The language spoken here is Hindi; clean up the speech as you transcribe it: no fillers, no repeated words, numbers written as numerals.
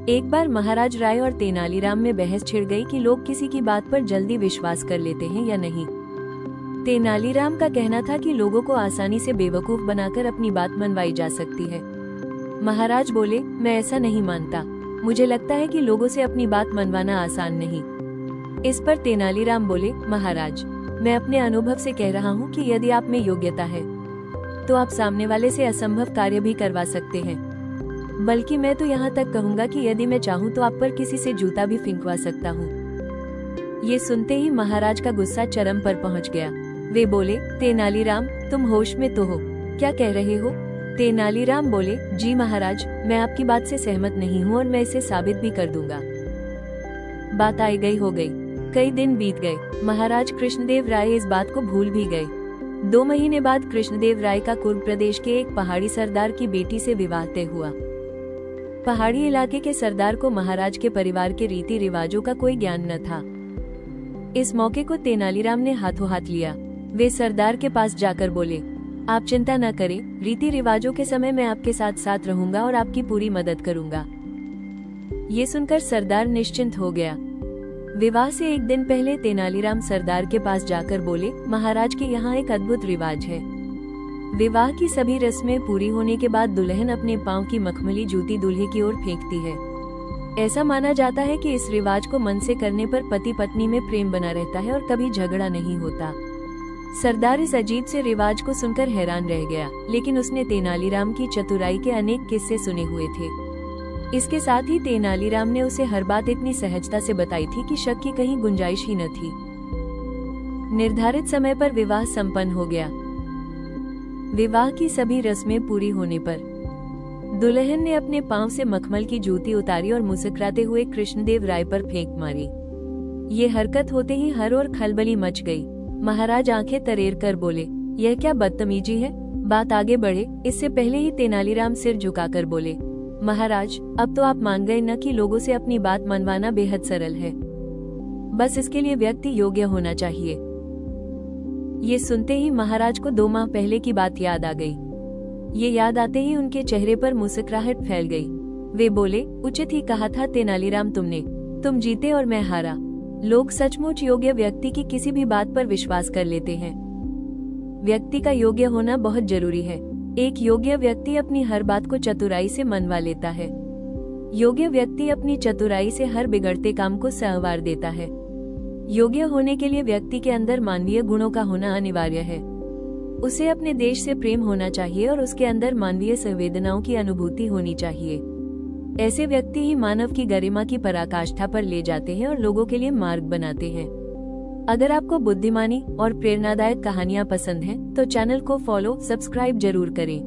एक बार महाराज राय और तेनालीराम में बहस छिड़ गई कि लोग किसी की बात पर जल्दी विश्वास कर लेते हैं या नहीं। तेनालीराम का कहना था कि लोगों को आसानी से बेवकूफ बनाकर अपनी बात मनवाई जा सकती है। महाराज बोले, मैं ऐसा नहीं मानता। मुझे लगता है कि लोगों से अपनी बात मनवाना आसान नहीं। इस पर तेनालीराम बोले, महाराज, मैं अपने अनुभव से कह रहा हूँ कि यदि आप में योग्यता है तो आप सामने वाले से असंभव कार्य भी करवा सकते हैं। बल्कि मैं तो यहाँ तक कहूँगा कि यदि मैं चाहूँ तो आप पर किसी से जूता भी फेंकवा सकता हूँ। ये सुनते ही महाराज का गुस्सा चरम पर पहुँच गया। वे बोले, तेनालीराम, तुम होश में तो हो? क्या कह रहे हो? तेनालीराम बोले, जी महाराज, मैं आपकी बात से सहमत नहीं हूँ और मैं इसे साबित भी कर दूंगा। बात आई गई हो गई। कई दिन बीत गए। महाराज कृष्णदेव राय इस बात को भूल भी गए। 2 महीने बाद कृष्णदेव राय का कुर्ग प्रदेश के एक पहाड़ी सरदार की बेटी से विवाह तय हुआ। पहाड़ी इलाके के सरदार को महाराज के परिवार के रीति रिवाजों का कोई ज्ञान न था। इस मौके को तेनालीराम ने हाथों हाथ लिया। वे सरदार के पास जाकर बोले, आप चिंता न करें, रीति रिवाजों के समय मैं आपके साथ साथ रहूंगा और आपकी पूरी मदद करूंगा। ये सुनकर सरदार निश्चिंत हो गया। विवाह से एक दिन पहले तेनालीराम सरदार के पास जाकर बोले, महाराज के यहाँ एक अद्भुत रिवाज है। विवाह की सभी रस्में पूरी होने के बाद दुल्हन अपने पांव की मखमली जूती दूल्हे की ओर फेंकती है। ऐसा माना जाता है कि इस रिवाज को मन से करने पर पति पत्नी में प्रेम बना रहता है और कभी झगड़ा नहीं होता। सरदार इस अजीब से रिवाज को सुनकर हैरान रह गया, लेकिन उसने तेनालीराम की चतुराई के अनेक किस्से सुने हुए थे। इसके साथ ही तेनालीराम ने उसे हर बात इतनी सहजता से बताई थी कि शक की कहीं गुंजाइश ही न थी। निर्धारित समय पर विवाह संपन्न हो गया। विवाह की सभी रस्में पूरी होने पर दुल्हन ने अपने पांव से मखमल की जूती उतारी और मुस्कुराते हुए कृष्णदेव राय पर फेंक मारी। ये हरकत होते ही हर ओर खलबली मच गई। महाराज आंखें तरेर कर बोले, यह क्या बदतमीजी है? बात आगे बढ़े इससे पहले ही तेनालीराम सिर झुकाकर बोले, महाराज, अब तो आप मान गए न कि लोगों से अपनी बात मनवाना बेहद सरल है। बस इसके लिए व्यक्ति योग्य होना चाहिए। ये सुनते ही महाराज को 2 माह पहले की बात याद आ गई। ये याद आते ही उनके चेहरे पर मुस्कुराहट फैल गई। वे बोले, उचित ही कहा था तेनालीराम तुमने। तुम जीते और मैं हारा। लोग सचमुच योग्य व्यक्ति की किसी भी बात पर विश्वास कर लेते हैं। व्यक्ति का योग्य होना बहुत जरूरी है। एक योग्य व्यक्ति अपनी हर बात को चतुराई से मनवा लेता है। योग्य व्यक्ति अपनी चतुराई से हर बिगड़ते काम को संवार देता है। योग्य होने के लिए व्यक्ति के अंदर मानवीय गुणों का होना अनिवार्य है। उसे अपने देश से प्रेम होना चाहिए और उसके अंदर मानवीय संवेदनाओं की अनुभूति होनी चाहिए। ऐसे व्यक्ति ही मानव की गरिमा की पराकाष्ठा पर ले जाते हैं और लोगों के लिए मार्ग बनाते हैं। अगर आपको बुद्धिमानी और प्रेरणादायक कहानियां पसंद हैं, तो चैनल को फॉलो, सब्सक्राइब जरूर करें।